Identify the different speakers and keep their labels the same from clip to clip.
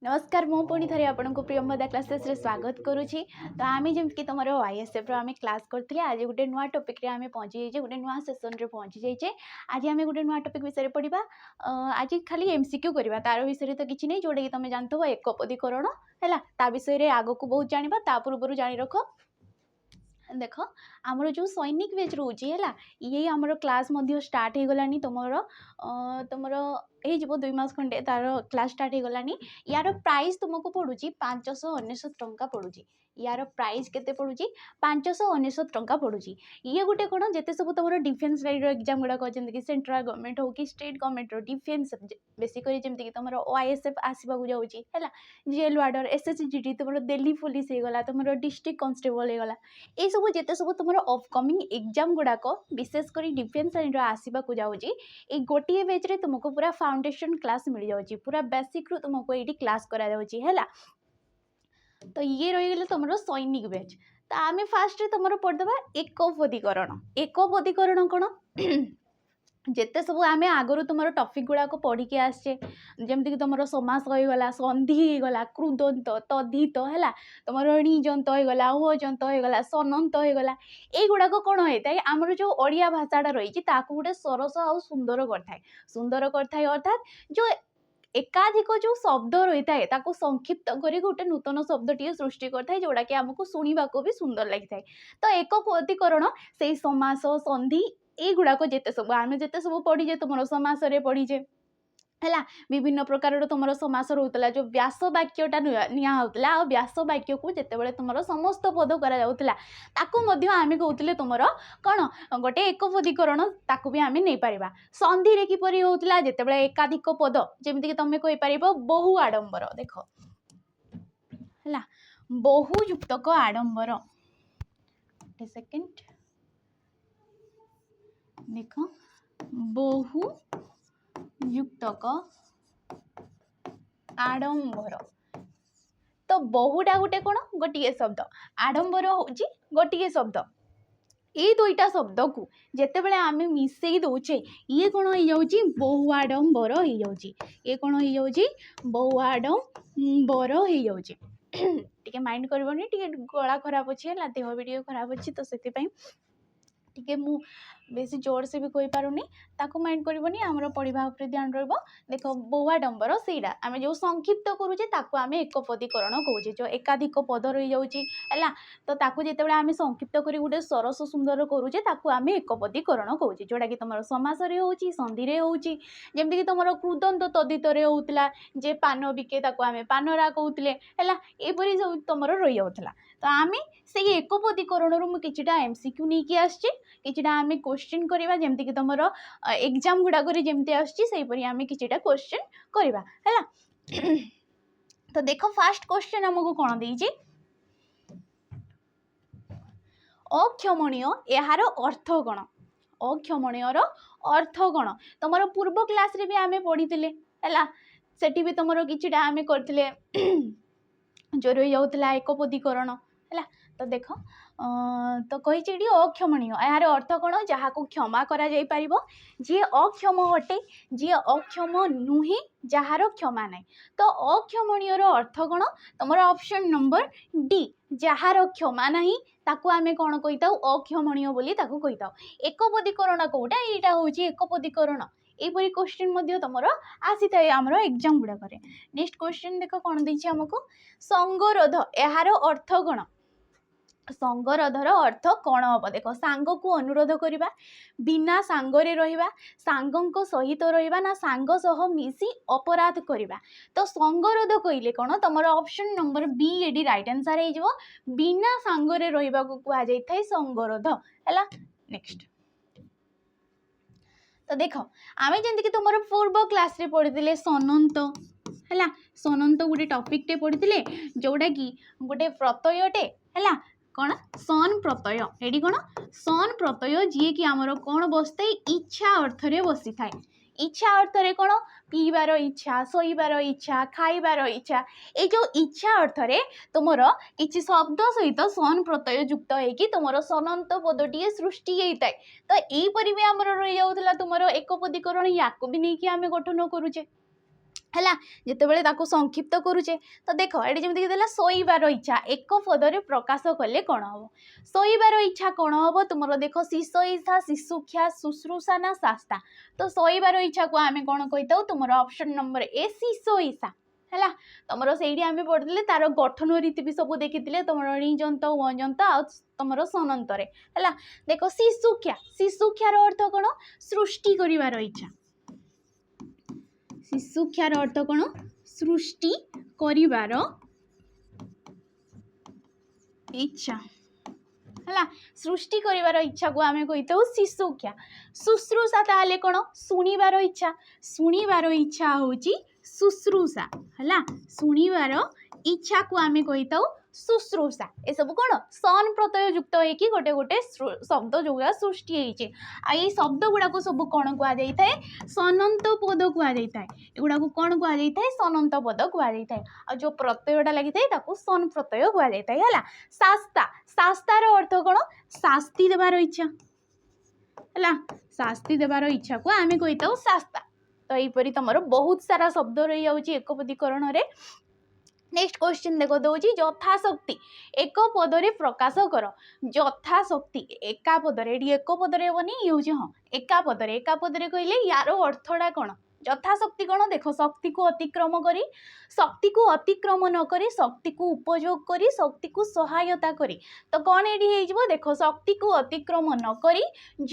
Speaker 1: नमस्कार मु पुणी थे आपको प्रियमदा क्लासेस रे स्वागत करुँची। तो आम जमीक तुम वाईएसएफ आम क्लास करते आज गोटे नुआ टॉपिक रे आम पहुँची जाइए गोटे नुआ सेसन रे पहुँची जाइए। आज आम गोटे नुआ टॉपिक विषय पढ़ा। आज खाली एमसीक्यू करवा तार विषय तो किसी नहीं जोटा कि तुम जानते एकपदीकरण है ता विषय आग को बहुत जाना ता पूर्व जानी रख। देख आमर जो सैनिक बेच रोचे है ये आमर क्लास स्टार्ट हो गलानी तुम 2 मास खंडे तार क्लास स्टार्ट हो गलानी। यार प्राइस तुमको पड़ुची 599 टंका पड़ुची। यार प्राइस केते पड़ुची 599 टंका पड़ुची। ये गोटे कौन जिते सब तुम डिफेन्स लाइन एग्जाम गुड़ाक जमीक सेंट्रल गवर्नमेंट हो कि स्टेट गवर्नमेंट डिफेन्स बेसिकली जमीक तुम ओआईएसएफ आसवाक जाऊँगी है जेल वार्डर एसएसजीडी तुम दिल्ली पुलिस हो गला तुम डिस्ट्रिक्ट कांस्टेबल हो गला ये सब जिते सब तुम अपकमिंग एग्जाम गुड़ाक विशेषकर डिफेन्स लाइन आसवाक जाऊँगी ये गोटे बेच रे तुमको पूरा फाउंडेशन क्लास मिल जाऊँगी पूरा बेसिक रु तुमको ये क्लास करा है। तो ये रहीगला तुम सैनिक बैच। तो आम फास्ट तुम पढ़दे एकपदीकरण कौन जिते सब आम आगु तुम टॉपिक गुड़ाक पढ़ी के आसचे जमीक तुम समास होगला संधि होगला कृदंत तद्धित है तुम णिजंत होगला हुजंत होगला सनंत होगला युड़ाक कौन होता है आमर जो ओडिया भाषाटा रही गोटे सरस आ सुंदर करए अर्थात जो एकाधिक जो शब्द रही है ताको संक्षिप्त कर गोटे नूतन शब्द टी सृष्टि करता है जोड़ा कि आमको शुणा भी सुंदर लगी था। तो एकपदीकरण से समास संधि युड़ाक जिते सब आम जिते सब पढ़ीजे तुम समास पढ़ीजे है विभिन्न प्रकार तुम समास रोला जो व्यास वाक्यटा निहला व्यास वाक्य को जिते तुम समस्त पद कराला आम कहते तुम कौन गोटे एकपदीकरण ताकू भी आम नहीं पार। संधि रे किपरि होता जिते एकाधिक पद जमीक तुम कहीपर बहु आडंबर देख है बहुयुक्तक आडंबर सेकेंड देख बहु युक्तक आडंबर। तो बहुटा गोटे कौन गोटे शब्द आडंबर हूँ गोटे शब्द ये दुईटा शब्द को जिते आम मिसई दौचे ये कौन हो जाऊँगी बहु आडंबर हो जाऊँगी ये कौन हो जाऊँगी बहु आडंबर हो जाऊँगी। टिके माइंड करबनी टिके गला खराब अच्छी है देह भी टे खराब अच्छी तो से टिके मु बेसी जोर से भी कही पारुनी ताको माइंड करबनी आमर पढ़ा उपर ध्यान रहिबो। देख बहु आडंबर सेटा आम जो संक्षिप्त करूचे ताको आम एकपदीकरण कहूचे जो एकाधिक पद रही जाऊँगी है तो ताको जिते आम संक्षिप्त कर गोटे सरस सुंदर करूचे ताको आम एकपदीकरण कहूचे जोटा कि तुम समास होची संधि रे होची जमीक तुम कृदंत तद्धित होता जे पान बिके ताको आम पानरा कहते है यहपरी सब तुम रही जाऊला। तो आम से एकपदीकरण रु किछिटा एमसीक्यू नहीं कि आसचे किछिटा आम क्वेश्चन करवा जमती कि तुम एग्जाम गुड़ाक जमती आसपरी आम किछिटा क्वेश्चन करवा है। तो देख फास्ट क्वेश्चन आमको कौन देइछि अक्षमणीय यार अर्थ कौन अक्षमणीयर अर्थ कौन तुम पूर्व क्लास रे भी आम पढ़ी है सेठी भी तुम किछिटा आम करथिले जो रही जाऊला एकपदीकरण है। तो देख तो कही अक्षमणीय यार अर्थ कौन जहाँ को क्षमा करा जाई परिबो जी अक्षम अटे जी अक्षम नुहे जार क्षमा ना। तो अक्षमणीयर अर्थ कौन तुम ऑप्शन नंबर डी जार क्षमा नहीं ताकू आम कौन कही अक्षमणीय बोली ताकू कही एकपदीकरण कौटा यहाँ हूँ एकपदीकरण यहपरी क्वेश्चन तुम आसी था आमर एग्जाम गुड़ाक। नेक्स्ट क्वेश्चन देख कौन देछि हमको संगरोध यार अर्थ कौन संगरोधर अर्थ कौन हम देख सांग को अनुरोध करवा बिना सांगरे रहिबा सांगों सहित रहिबा ना सांग सह मिसी अपराध करवा। तो संगरोध कहले कौन तुम ऑप्शन नंबर बी एडी राइट आंसर हो बिना सांगरे रहिबा को कहा जाय थाए संगरोध है। नेक्स्ट तो देख आम जमीक तुम पूर्व क्लास रे पढ़ी सनंत है सनंत गोटे टॉपिक टे पढ़ी जोटा कि गोटे प्रत्ययटे है कौन सन प्रत्यय एडी कौन सन प्रत्यय जी कि आमर कौन बसता इच्छा अर्थ रे बसी थाए इच्छा अर्थ रे कौन पीबार इच्छा शोइबार इच्छा खाइबार इच्छा ये जो इच्छा अर्थ रे तुमर किसी शब्द सहित सन प्रत्यय युक्त होगी तुम सनंत पदटी सृष्टि होता है। तो यहीपरि भी आमर रही जाऊला तुम एकपदीकरण या भी नहीं कि आम गठन करुचे है जितेबाला ताकू संक्षिप्त करुचे तो देख ये जमी देला शोइबार इच्छा एक पदरे प्रकाश कले कौन हम शोइबार इच्छा कौन हम तुम देख शिशु इच्छा शिशुक्षा शुश्रूषा ना शास्ता तो शोइबार इच्छा को आम कौन कही था तुम ऑप्शन नंबर ए शिशु इच्छा है तुम से आम पढ़ते तार गठन रीति भी सब देखी तुम णिजंत वजंत आमर सनंतरे है देख शिशुक्षा शिशुक्षार अर्थ कौन सृष्टि करिवार इच्छा शिशुक्षार अर्थ कौन सृष्टि करिवार इच्छा है सृष्टि करिवार इच्छा को आम कही था शिशुक्षा शुश्रूषा ताले कौन शुणिबार इच्छा शुणिबार इच्छा हूँ शुश्रूषा है शुणिबार इच्छा को आम कही था शुश्रूषा ये सब कौन सन प्रत्यय युक्त होगी गोटे गोटे शब्द जो सृष्टि आई शब्द गुड़ाक सब कौन कहुए सनंत पद कहुए एगुड़ा कौन कहुए सनंत पद कहुए आ जो प्रत्ययटा लगी था सन प्रत्यय कहुए है शास्ता शास्तार अर्थ कौन शास्ति देवार इच्छा है शास्ति देवार इच्छा को आम कही था शास्ता तो यहीपरी तुम बहुत सारा शब्द रही जाऊँगी एकपदीकरण में नेक्स्ट क्वेश्चन देख दौर यथाशक्ति एक पदरे प्रकाश कर यथाशक्ति एका पदरे एक पदरे हेनी ये हूँ हाँ एका पदरे कहले यार अर्थटा कौन यथाशक्ति कौन देख शक्ति को अतिक्रम करी शक्ति को अतिक्रम न करी शक्ति को उपयोग करी शक्ति को सहायता करी तो कौन ये देख शक्ति को अतिक्रम न करी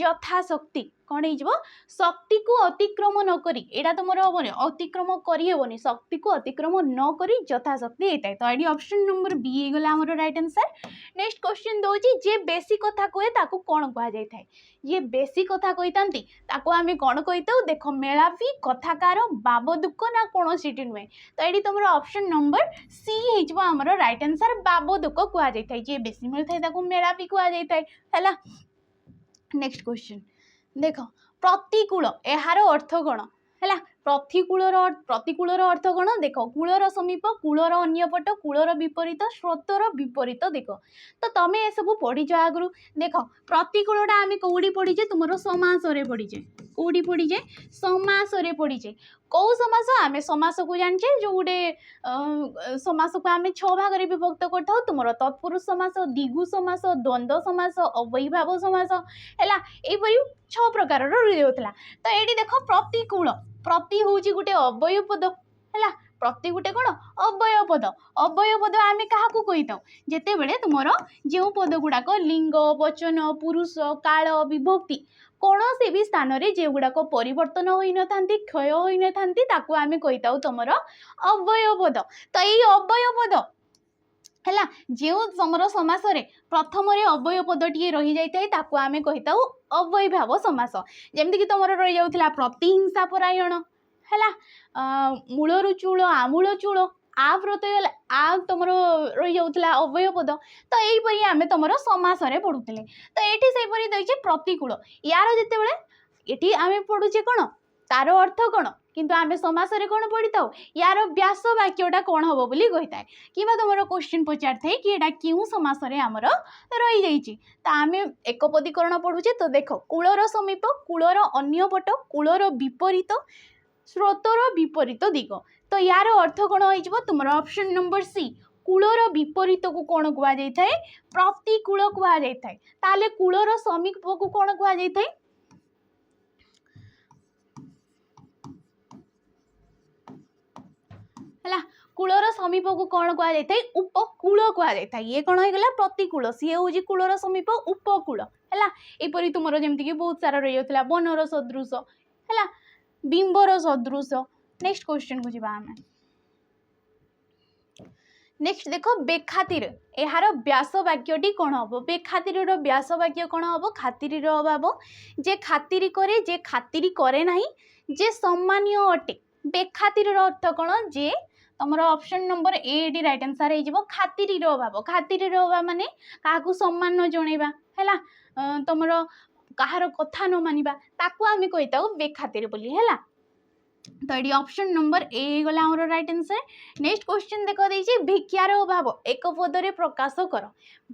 Speaker 1: यथाशक्ति कौन हो शक्ति को अतिक्रम न करी एटा तुम हेनी अतिक्रम करहबनी शक्ति को अतिक्रम न करी यथाशक्ति होता है तो ये ऑप्शन नंबर बी हो गला आमर राइट आंसर नेक्स्ट क्वेश्चन दौर जे बेसी कथा कहे ताकू कौन कहुए ये बेसी कथा कही आम कौन कही था देख मेलापी कथाकार बाबदुक ना कौन सीटी नुहे तो ये तुम ऑप्शन नंबर सी हो आमर राइट आंसर बाबदुक कहुए जे बेसी मिलता है मेलापी कहुए है नेक्स्ट क्वेश्चन देख प्रतिकूल यार अर्थ कौन है प्रतिकूलर अर्थ कौन देख कूलर समीप कूलर अन्यपट कूलर विपरीत स्रोतर विपरीत देख तो तुम ये सब पढ़ीच आगु देख प्रतिकूलटा आम कौड़ी पढ़ीचे तुम समासरे पढ़ीचे कौड़ी पढ़ीचे समासरे पढ़ीचे कौ समास आम समास को जाने जो गोटे समास को आम 6 भाग में विभक्त करता तुम तत्पुरुष समास दिगु समास द्वंद्व समास अवैभाव समास है यहीपरी 6 प्रकार रही होता तो ये देख प्रतिकूल प्रति हूँ गोटे अव्यय पद है प्रति गोटे कौन अव्यय पद आम क्या कही था जिते बड़े तुम जो पद गुड़ाक लिंग वचन पुरुष काल विभक्ति कौन से भी स्थान रे जे गुड़ाक परिवर्तन होई न थांती क्षय होई न थांती ताकू आम कही था तुम अव्यय पद तो ये अव्यय पद है जो तुम समास प्रथम अव्यय पदटी रही जाए आम कही था अव्ययभाव समास जमीक तुम रही जाऊला प्रतिहिंसा परायण है मूलर चूल आमूल चूल आ प्रत्यय आ तुम रही जाऊला अव्यय पद तो यहीपरी आम तुम समास पढ़ुले तो ये से देखे प्रतिकूल यार जिते ये आम पढ़ुचे कौन तार अर्थ कौन किंतु आम समास कौन पढ़ी था यार व्यास वाक्यटा कौन हम बोली कही था कि तुम क्वेश्चन पचार थे कि यहाँ क्यों समास आमर रही जाइए तो आम एकपदीकरण पढ़ुचे तो देख कूलर समीप कूलर अन्यपट कूलर विपरीत स्रोतर विपरीत दिग तो यार अर्थ कौन हो तुम ऑप्शन नंबर सी कूलर विपरीत को कौन कहुए प्रतिकूल कहुए कूलर समीप को कौन कहुए है कूलर समीप को कौन कहुए उपकूल कहुए ये कौन होगा प्रतिकूल सी हूँ कूलर समीप उपकूल है यहीपरी तुम जमीक बहुत सारा रही जाता बनर सदृश है बिंबर सदृश नेक्स्ट क्वेश्चन को जावा आम नेक्स्ट देख बेखातिर यार व्यास वाक्यटी कौन हम बेखातिर व्यास वाक्य कौन हम खातिर अभाव जे खातिर करे जे खातिर करे ना जे सम्मानीय अटे बेखातिर अर्थ कौन जे तुम option number A right answer हो खातिर अभाव माने क्या सम्मान न जनइबा है तुम कहार कथा न मानिबा ताकू आम कही था बेखातिर बोली है तो ये ऑप्शन नंबर ए गला हमर राइट आंसर। नेक्स्ट क्वेश्चन देखो देछि भिक्षार अभाव एक पदरे प्रकाश कर।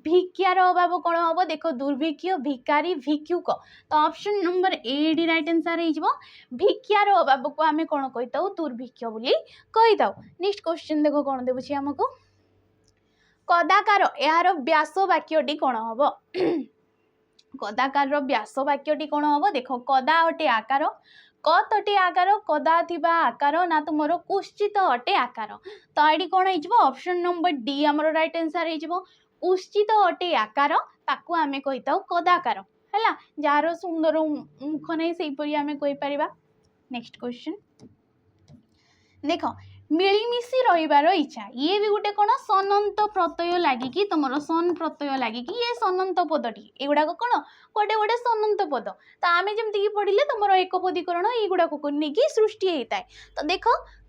Speaker 1: भिक्षार अभाव कौन हम देख दुर्भिक्ष भिकारी भिक्षुक। तो option number A D right answer हो भिक्षार अभाव को आम कौन कही दुर्भिक्ष बोली कही। नेक्स्ट क्वेश्चन देखो कौन देवछि हमको कदाकार यार व्यास वाक्यटी कौन हम कदाकार व्यास वाक्यटी कौन हम देख कदा अटे आकार कत अटे आकार कदा थिबा आकार ना तुमर कुश्चित अटे आकार। तो ये कौन हो ऑप्शन नंबर डी आमर राइट आंसर हो कुश्चित अटे आकार ताकू आमे कही कदाकार है जार सुंदर मुख नहीं से आम कहीपर। नेक्स्ट क्वेश्चन देख मिलमिशी रहिबार इच्छा ये भी गोटे कौन सनंत प्रत्यय लगिकी तुम सन प्रत्यय लगिकी ये सनंत पदटी एगुड़ाक कौन गोटे गोटे सनंत पद। तो आम जमीक पढ़ले तुम एक पदीकरण युवाक को लेकिन सृष्टि होता है। तो देख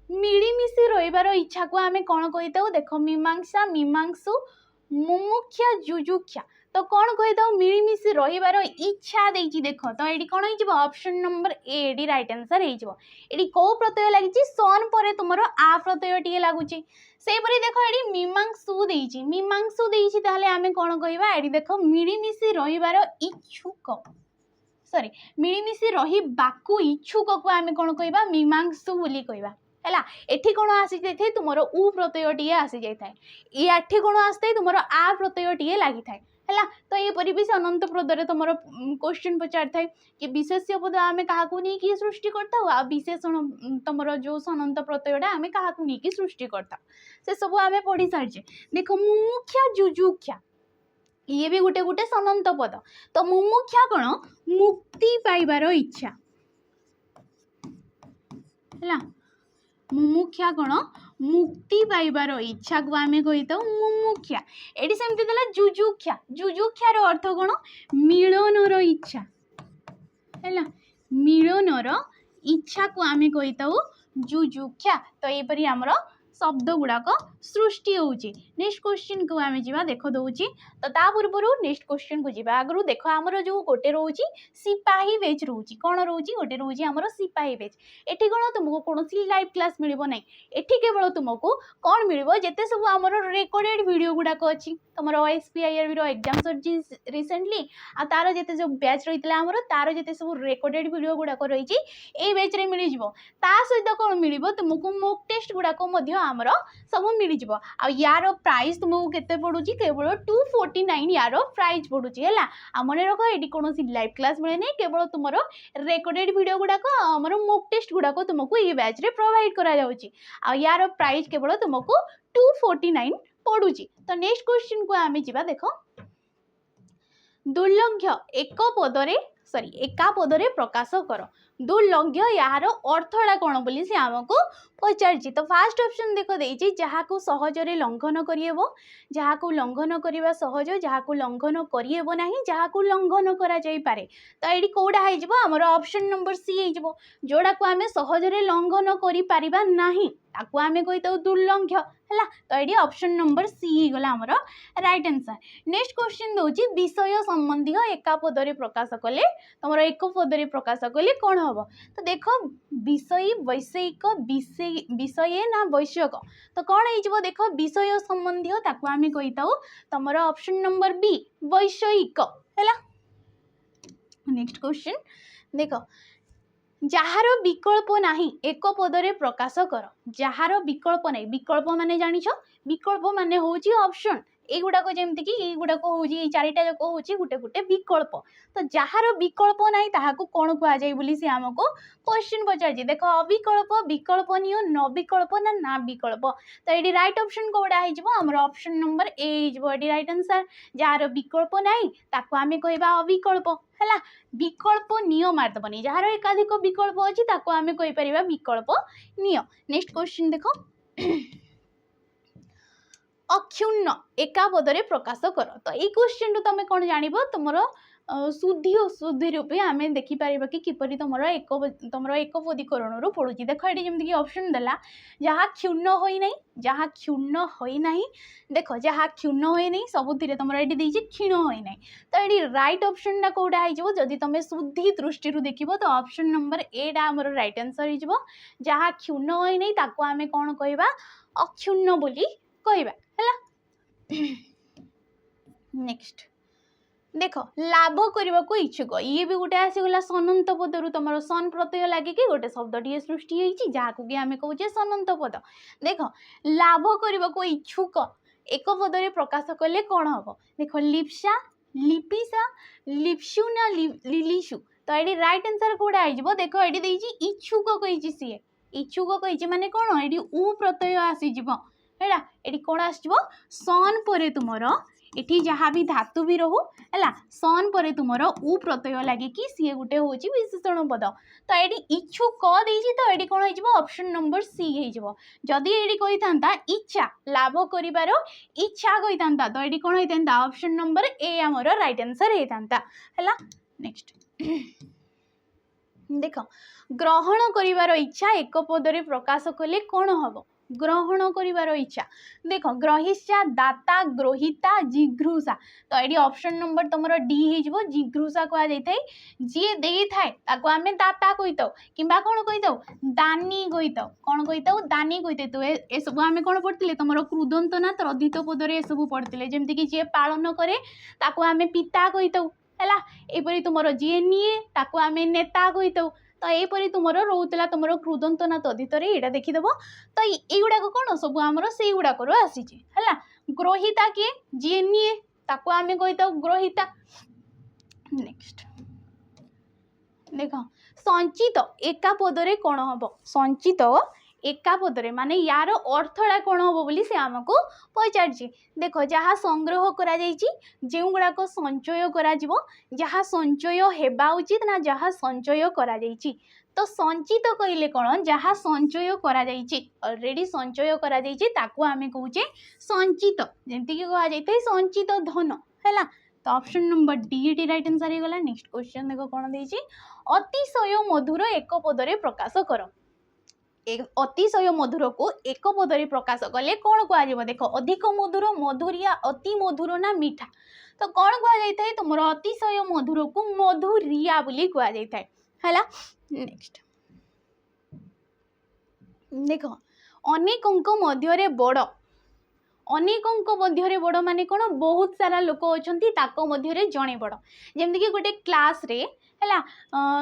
Speaker 1: मिलमिशी रहिबार इच्छा को आम कौन कही देख मीमांसा मीमांसु मुमुक्षा जुजुक्षा। तो कौन कही मिलमिशी रहिबार इच्छा देछि देख। तो ये कौन हो option number A D right answer ये कौ प्रत्यय लगी सन पर तुम आ प्रत्यय टी लगुच से देख ये मीमांसु देछि मीमांसु देछि ताहले आमे कौन कहबा ये देख मिलमिशी रहिबार इच्छुक सॉरी मिलमिशी रहिबाकु इच्छुक को आमे कौन कहबा मीमांसु बोली कहबा है। एठी कौन आसी जाए तुम उ प्रत्यय टी आसी जाए ये एठी कौन आसता तुम आ प्रत्यय टी लगी थाए है। तो ये भी अनंत पदरे तुम क्वेश्चन पचार थाए कि विशेष्य पद आम क्या नहीं सृष्टि करता आ विशेषण तुम जो सनंत प्रत्ययटा आम क्या नहीं सृष्टि करता से सब आम पढ़ी सारी। देख मुमुक्षा जुजुक्षा ये भी गोटे गोटे सनंत पद। तो मुमुक्षा कौन मुक्ति पाइबार इच्छा है मुमुक्षा कौन मुक्ति पाइबार इच्छा को आम कही मुमुक्षा। ये सेमती देला जुजुक्षा जुजुक्षार अर्थ कौन मिलनर इच्छा है मिलनर इच्छा को आम कही जुजुक्षा। तो यहपरी आमर शब्द गुड़ाक सृष्टि होची। नेक्स्ट क्वेश्चन को आम जा देख दौची। तो ता पूर्व नेक्स्ट क्वेश्चन को जा आगु देख आमर जो गोटे रोची सिपाही बेच रोची कौन रोची गोटे रोची आमर सिपाही बेच। एठी कौन तुमको कौन लाइव क्लास मिल ना एठी केवल तुमको कौन मिल जिते सब आमर रेकर्डेड वीडियो गुड़ाक अच्छी तुम OSPIRB एग्जाम सर रिसेंटली आ तार जिते जो बैच रही है तार जिते सब रेकर्डेड वीडियो गुड़ाक रही ए बैच रे मिल ता सहित कौन मिल तुमको मॉक टेस्ट गुड़ाक आमर सब मिल जाव। आ यार प्राइस तुमको केते पड़ुची केवल 249 यार प्राइस पड़ुची है। मन रख ये कौन लाइव क्लास मिले नहीं केवल तुम रेकर्डेड वीडियो गुड़ाक आमर मॉक टेस्ट गुड़ाक तुमको ये बैच रे प्रोवाइड करा जाउची। आ यार प्राइस केवल तुमको 249 पड़ुची। तो नेक्स्ट क्वेश्चन को आम जा देख दुर्लभ्य एक पदरे सॉरी एका पदरे प्रकाश कर। दुर्लभ्य यार अर्थटा कौन बोली से आमको पचार। तो फास्ट ऑप्शन देख देछि जहाँ को सहजरे लंघन करिएबो जहाँ को लंघन करवा सहज जहाँ को लंघन करिएबो नहीं जहाँ को लंघन करा जाई पारे। तो ये कौटा हो आमर ऑप्शन नंबर सी हो जोड़ा को आम सहजरे लंघन करि पारिबा नहीं ताकू आम कही दुर्लभ्य है। तो ये ऑप्शन नंबर सी गला आमर राइट आंसर। नेक्स्ट क्वेश्चन दौची विषय संबंधी एका पदरे प्रकाश कले तुम एक पदरे प्रकाश कले कौन हम। तो देख विषय वैषयिक विषय ना वैषयक। तो कौन हो देख विषय संबंधी ताकू आम कही तुम ऑप्शन नंबर बी वैषयिक है। नेक्स्ट क्वेश्चन देख जार विकल्प नहीं एक पदरे प्रकाश कर। जार विकल्प नहीं विकल्प माने जानिछ विकल्प माने होची ऑप्शन एगुड़ाक जमती कि युवाक हूँ चारिटा जाक हूँ गोटे गोटे विकल्प। तो जार विकल्प नहीं ताहाको कौन कहुए बोली सी आमको क्वेश्चन पचार। देख अविकल्प विकल्पनीय न विकल्प ना ना विकल्प। तो ये right option Kauda Homer option number A ये राइट आंसर। जार विकल्प नहीं ताको आमे कहबा अविकल्प है। विकल्प निय मारदबनी जार एकाधिक विकल्प अच्छी ताको आमे कहि परिबा विकल्प निय। नेक्स्ट क्वेश्चन देख अक्षुण्ण एका पदरे प्रकाश कर। तो ये क्वेश्चन तुम कौन जान तुम शुद्धि अशुद्धि रूपे आम देखिपर कि किपरि तुम एकपदीकरण पड़ू देख ये जमीक ऑप्शन देला जहाँ क्षुण्ण होना जहाँ क्षुण्ण होना देख जहाँ क्षुण्ण होना सबुथिरे तुम ये क्षीण होना तो ये रईट ऑप्शन टा कौटा हो जदि तुम शुद्धि दृष्टि देख तो ऑप्शन नंबर ए आमर रईट आंसर हो जहाँ क्षुण्ण होना आम कौन कहवा अक्षुण्ण बोली कहवा है। नेक्स्ट देख लाभ करने को इच्छुक ये भी गोटे आसीगला सनंत पदर तुम सन प्रत्यय लगे गोटे शब्दटी सृष्टि होती जहाँ कि आम कहे सनंत पद देख लाभ करने को इच्छुक एक पदरे प्रकाश कले कौन हम देख लिप्सा लिपिसा लिप्सुना लिलिशु तो ये रईट आंसर कौटा हो देख ये इच्छुक कही सी इच्छुक कही माने कौन ये उ प्रत्यय आसीज है ये कौन आस सन पर तुमर एठी जहाँ भी धातु भी रहू है सन पर तुमर उ प्रत्यय लगे कि सी गोटे हूँ विशेषण पद तो ये इच्छुक कही तो ये कौन हो ऑप्शन नंबर सी हो जदि ये कही था इच्छा लाभ कर इच्छा कही था तो ये कौन होता ऑप्शन नंबर ए आमर रईट आंसर होता है। नेक्स्ट देख ग्रहण कर इच्छा एक पदरे प्रकाश कले कौन हम ग्रहण कर इच्छा देख ग्रहिष्या दाता ग्रहिता जिघ्रुषा तो ये ऑप्शन नंबर तुम डी हो जिघ्रुषा कहुए जी दे थाए आम दाता कही था कि कौन कही था दानी कही था कौन कही था दानी कही तो ये सब आम कौन पढ़ते तुम क्रुदंत ना तद्धित पदरे सब पढ़ते जमीक जी पालन कै आम पिता कही था है यपरी तुम जी निए आम नेता कही था तो यहपरी तुम रोला तुम क्रुदंत ना तद्धित यहाँ देखीद तो युवाक कौन सब आमर से गुड़ाक आसी है ग्रहिता किए जी निए ताको आम कही था ग्रहिता। नेक्स्ट देख संचित एका पदरे कौन हम संचित एका पदरे माने यार अर्थटा कौन हम बोली से आमको पचार देख जहाँ संग्रह करा जो गुड़ाक संचय करा जहाँ संचय हेबा उचित ना जहाँ संचय करा तो संचित कहले कौन जहाँ संचय करा ऑलरेडी संचय करा आम कहे संचित जमीक कहुए संचित धन है तो option number D right answer हो गला। नेक्स्ट क्वेश्चन देख कौन देछि अतिशय मधुर एक पदरे प्रकाश कर अतिशय मधुर को एक पदरे प्रकाश कले कौन कह देख अधिक मधुर मधुरिया अति मधुर ना मीठा तो कौन कह तुम अतिशय मधुर को मधुरिया बोली कह है। नेक्स्ट देख अनेकों मध्य बड़ अनेकों मध्य बड़ माने कौन बहुत सारा लोक अच्छा मध्य जड़े बड़ जमीक गोटे क्लास रे है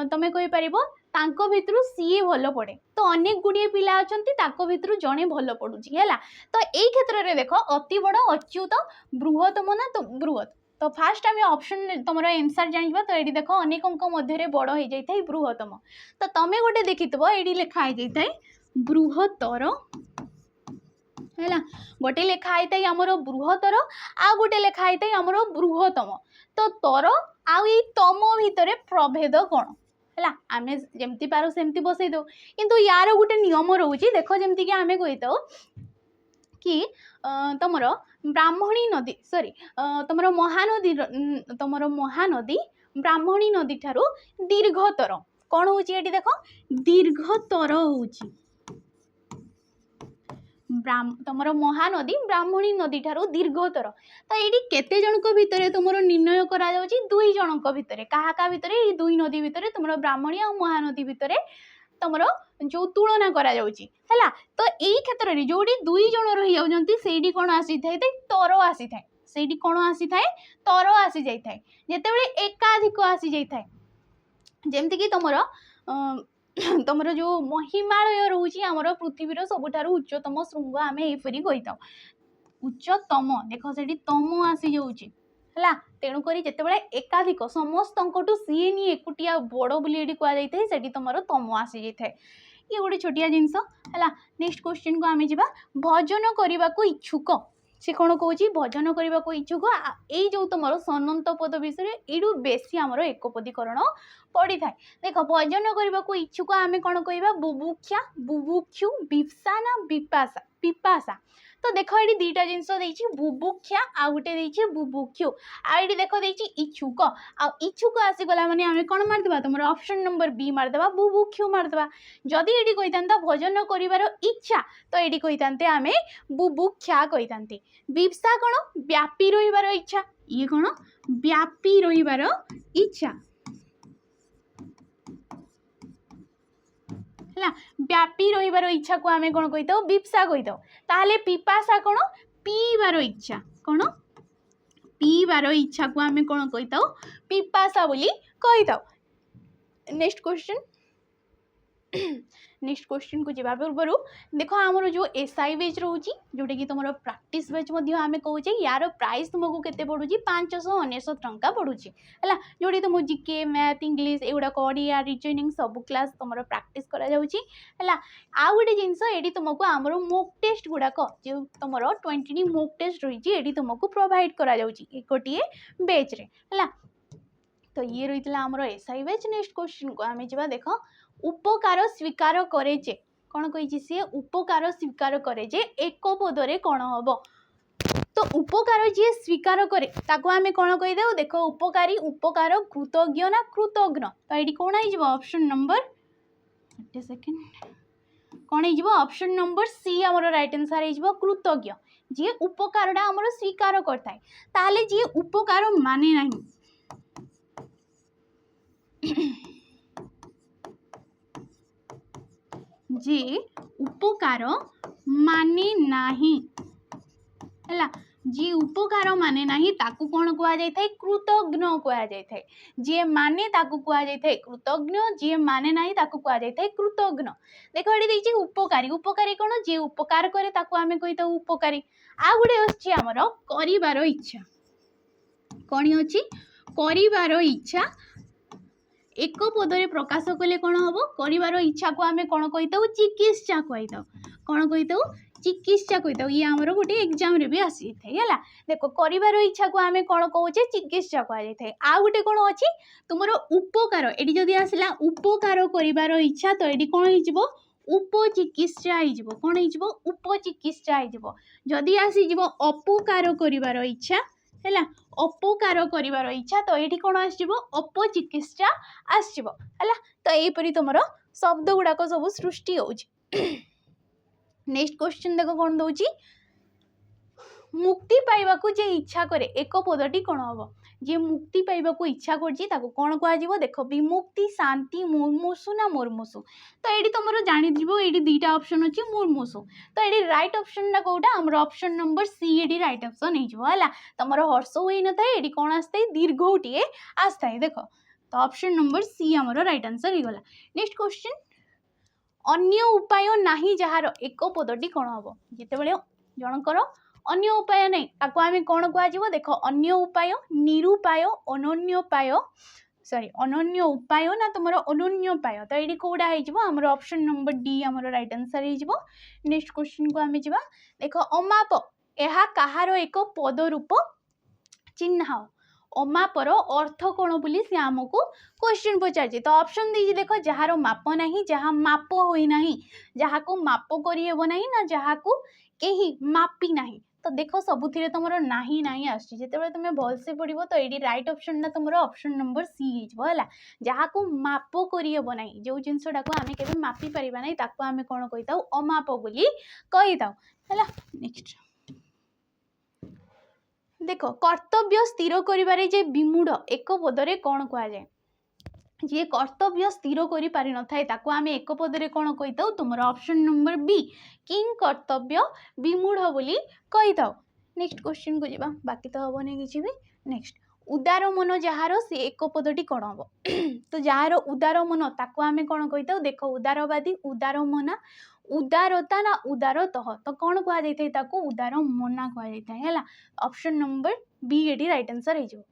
Speaker 1: तुम कहीपर तांको भितरु सीए भल पड़े तो अनेक गुड़िए पिला अच्छा भितरु जड़े भल पड़ुची है तो यही क्षेत्र में देख अति बड़ अच्युत बृहत्तम ना तो बृहत तो फास्ट आम ऑप्शन तुम आंसर जाना तो ये देख अनेकों मध्य बड़ हो जाए बृहत्तम तो तुम्हें गोटे देखी ये लिखाई जाए बृहत्तर है गोटे लिखाई था आमर बृहत्तर आ गोटे लिखाई था आमर बृहत्तम तो तर आई तम भितर प्रभेद कौन है आम जमती पार सेमती बसई दो किंतु यार गोटे नियम रोचे देख जमीक आम कही था कि तुम ब्राह्मणी नदी सॉरी तुम महानदी ब्राह्मणी नदी ठारू दीर्घतर कौन हो देख दीर्घतर हो तुम महानदी ब्राह्मणी नदी ठारू दीर्घतर तो ये केते जनक भितर तुम निर्णय करा दुई जनक भितर क्या भितर ये दुई नदी भितर तुम ब्राह्मणी और महानदी भितर तुम जो तुलना करा है तो यही क्षेत्र में जोड़ी दुई जन रही जाती से कौन आसी था तर आसी था से कौन आसी था तर आसी जाए जिते एकाधिक आसी जाए जमती तुम तुमर जो महिमालय रोचे आमर पृथ्वीर सबुठार उच्चतम श्रृंग आम यपरी कही था उच्चतम देख से तम आसी जाऊँगी है तेणुक जिते एकाधिक समस्त सी नहीं एकुटिया बड़ बोली कहुई से तुम तम आसी जाए ये गोटे छोटिया जिनस है। नेक्स्ट क्वेश्चन को आम जा भजन करने को इच्छुक सी कौन कौच भजन करने को इच्छुक यही जो तुम सनंत पद विषय यू बेसी आमर एकपदीकरण पड़ी था देख भजन करने को इच्छुक आम कौन कह बुभुक्षा बुभुक्षु विप्सा ना विपाशा पिपासा। तो देख ये दुईटा जिनस बुभुक्षा आ गोटे बुभुक्षु आईटी देख इच्छुक इच्छुक आसीगला माने आम कौन मारदे तुम ऑप्शन नंबर बी मारदे बुभुक्षु मारदे। जदि ये कही था भोजन कर इच्छा तो ये कही था आम बुभुक्षा कही था। बिप्सा कौन व्यापी रहिबार इच्छा ये कौन व्यापी रहिबार इच्छा है व्यापी रहिबार इच्छा को आम कौन कही बिप्सा कही ताहले पिपासा कौन पीबार इच्छा कौन पीबार इच्छा को आम कौन कही पिपासा बोली कही। नेक्स्ट क्वेश्चन नेक्स्ट क्वेश्चन को जवा पूर्व देख आमर जो एसआई बैच रोचे जोटा कि तुम प्रैक्टिस बैच आम कहे यार प्राइस तुमको केते पड़ुची 599 टंका पड़ुची है जोटी तुम जीके मैथ इंग्लिश एगुड़ाक ओडिया रिजनिंग सब क्लास तुम प्रैक्टिस करा जाउची है। आउ गोटे जिनस ये तुमको आमर मॉक टेस्ट गुड़ाक जो तुम 20 मॉक टेस्ट रही है तुमको प्रोवाइड करा जाउची गोटे बैच रे है। तो ये रही आमर एसआई बैच। नेक्स्ट क्वेश्चन को आम जा देख उपकार स्वीकार करे जे कौन कही सी उपकार स्वीकार करे जे एक पदरे कौन हम। तो उपकार जी स्वीकार करे ताको आम कौन कहीदे देख उपकारी उपकार कृतज्ञ ना कृतज्ञ। तो ये कौन हो ऑप्शन नंबर सेकेंड कौन हो ऑप्शन नंबर सी आमर राइट आंसर हो कृतज्ञ। जी उपकार आमर स्वीकार करता है जी उपकार माने नहीं जे उपकार माने नाही है जी उपकार माने नाही ताकू कौन कह जाए कृतज्ञ कह जाए। जी माने ताकू कह जाए कृतज्ञ जी माने नाही ताकू कह जाए कृतज्ञ। देख ये उपकारी उपकारी कौन जी उपकार करे ताकू आमे कही उपकारी। आ गुटे अच्छी आमर करिबार इच्छा कौन अच्छी करिबार इच्छा एक पदरे प्रकाश कले कौन हम करिबार इच्छा को आम कौन कही चिकित्सा कही कौन कही चिकित्सा कही। ये आमर गोटे एग्जाम रे भी आसी है देख करिबार इच्छा को आम कौन कहे चिकित्सा कह आ गोटे कौन अच्छी तुम उपकार ये जदि आसला उपकार करिबार इच्छा तो ये कौन हो उपचिकित्सा हो कौन हो उपचिकित्सा हो। जदि आसीज अपकार करिबार इच्छा है अपकार करिबार इच्छा तो ये कौन आसो अपचिकित्सा आसो है। तो यहीपरी तुम शब्द गुड़ाक सब सृष्टि हो। नेक्स्ट क्वेश्चन देख कौन दौर मुक्ति पाइबा जे इच्छा करे एक पदटी कौन हम। जी मुक्ति पाइबा इच्छा कर कौन कह देख विमुक्ति शांति मुर्मुषु ना मुर्मुषु। तो ये तुम जान ये दुईटा ऑप्शन अच्छी मुर्मुषु। तो ये राइट ऑप्शन ना कौटा आम ऑप्शन नंबर सी ये राइट ऑप्शन है। तुम हर्ष हो न था ये कौन आसता दीर्घटीए आसता है देख। तो ऑप्शन नंबर सी आम राइट आंसर होगा। नेक्स्ट क्वेश्चन अन्य उपाय नाही जहार एक पदटी कौन हम। जिते जनकर अन्य उपाय नहीं ताको आम कौन कह देख अन्य उपाय निरुपाय अनन्योपाय सॉरी अनन्य उपाय ना तुम अनन्योपाय। तो ये कौटा होमर ऑप्शन नंबर डी आमर राइट आंसर हो। नेक्स्ट क्वेश्चन को आम जा देख अमाप यह कहार एक पद रूप चिन्ह अमापर अर्थ कौन बोली सी आमको क्वेश्चन पचार। तो ऑप्शन दीजिए देख जार माप नहीं जहाँ माप होना जहाँ को माप करहब ना ना जहाँ को कहीं मापी नहीं। तो देख सबुथिरे तुम नाही नाही आसते तुम भलसे पढ़ो तो ये राइट ऑप्शन ना तुम ऑप्शन नंबर सी है जहाँ को माप करहब ना जो जिनसा को आम के मापी पारा ना ताको आम कौन कही था अमाप बोली कही था है। नेक्स्ट देख कर्तव्य स्थिर करिबारे जे विमूढ़ एक पदरे कौन कह जाए। जी कर्तव्य स्थिर कर पारि न थाए ताको आम एक पदरे कौन कही था तुम ऑप्शन नंबर बी किंग कर्तव्य विमूढ़ बोली कही था। नेक्स्ट क्वेश्चन को जावा बाकी तो हेनी किसी भी। नेक्स्ट उदार मन जार से एक पदटी कौन हम। तो जार उदार मन ताको आम कौन कही था देख उदारवादी उदार मना उदारता ना उदारतः तो कौन कह जाए उदार मना कह है। ऑप्शन नंबर बी ये राइट आंसर हो।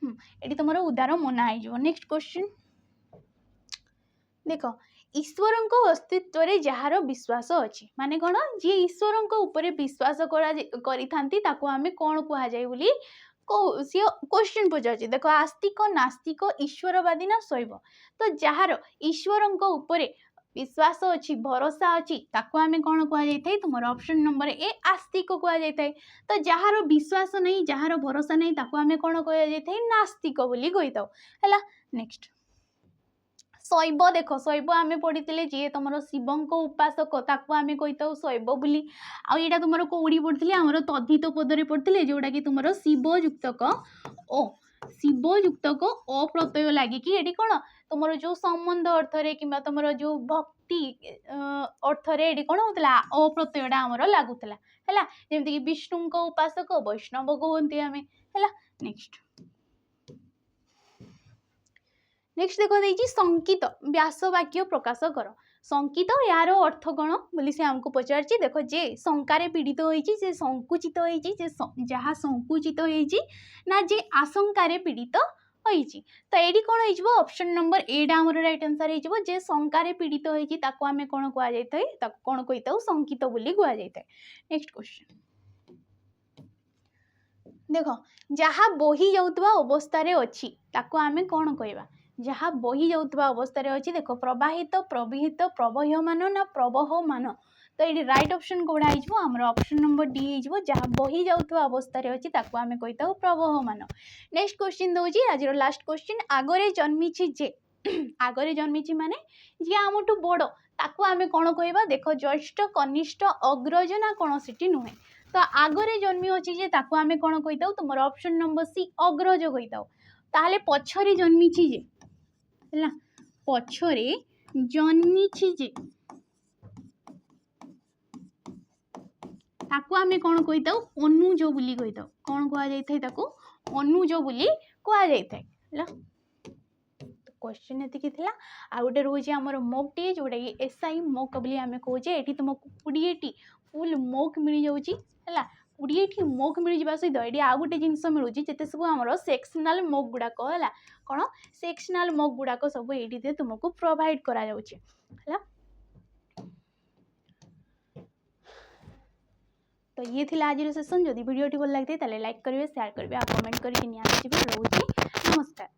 Speaker 1: ये तुम उदार मना हो। नेक्स्ट क्वेश्चन देख ईश्वर अस्तित्व रे जार विश्वास अच्छी माने कौन जी ईश्वर ऊपर विश्वास आम कौन कह जाए बोली सी क्वेश्चन पचार। देख आस्तिक नास्तिक ईश्वरवादी ना शैव। तो जार ईश्वर ऊपर विश्वास अच्छी भरोसा अच्छी ताको आमे कौन कहुए तुम ऑप्शन नंबर ए आस्तिक कहुए तो जार विश्वास नहीं जार भरोसा नहीं ताको आमे कौन कहुए नास्तिक बोली कहीथाउ है। नेक्स्ट शैव देख शैव आम पढ़ी जी तुम शिवं उपासक ताको आम कही शैव बोली आईटा तुम कौड़ी पढ़ी आमर तद्धित पदरे पढ़ते जोटा कि तुम शिव युक्तक ओ शिव युक्तक अ प्रत्यय लगिकी ये कौन तुम जो संबंध अर्थ कि तुम जो भक्ति अर्थ ये कौन होता अ प्रत्ययटा आमर लगुला है जमीक विष्णु उपासक वैष्णव कहते आम है। नेक्स्ट नेक्स्ट देखो देखिए संकित व्यासवाक्य प्रकाश कर संकित यार अर्थ कौन बोली से आमको पचार देख जे शंकार पीड़ित होती जे संकुचित होती जहाँ संकुचित होती ना जे आशंकार पीड़ित होती तो ये कौन हो ऑप्शन नंबर एटा आमर राइट आंसर हो जे शंकार पीड़ित होती आम कौन कहुए कौन कही संकित बोली कहुए। नेक्स्ट क्वेश्चन देख जहाँ बोही जाउतबा अवस्था अच्छी ताको आमे कौन कहवा जहाँ बोही जाउतबा अवस्था अच्छी देख प्रवाहित प्रवाहित प्रवहमान ना प्रवहमान तो ये राइट ऑप्शन कौड़ा होमर ऑप्शन नंबर डी हो जहाँ बोही जाउतबा अवस्था अच्छी ताको आमे कही प्रवहमान। नेक्स्ट क्वेश्चन दौची आज लास्ट क्वेश्चन आगरे जन्मी जे आगरे जन्मी माने जी आमठू बड़ ताको आमे कौन कहवा देख ज्येष्ठ कनिष्ठ अग्रज ना कौन सी नुहे तो आगरे जन्मी अच्छी जे ताको आमे कौन कही तुम ऑप्शन नंबर सी अग्रज कही ताहले पछरे जन्मी जे है पछरे जन्मी जे ताको आमे कौन कही अनुज बोली कही कौन कहुए अनुज बोली कहुए। क्वेश्चन एतिकी थिला आ गोटे रोज आमर मोक टी जोटा कि एसआई मोक बोली आमे कहूचे एठी तुमको 20 फुल मोक मिल जाउची है 20 मोक मिल जावा सहित ये आउ गोटे जिनस मिलूँ जिते सब आम सेक्शनाल मोक गुड़ाक है कौन सेक्शनाल मोक गुड़ाक सब ये तुमको प्रोवाइड करा जाउची है। तो ये थिला आज सेशन जदि वीडियो भल लगे लाइक करेंगे शेयर करेंगे आ कमेंट करके रोचे नमस्कार।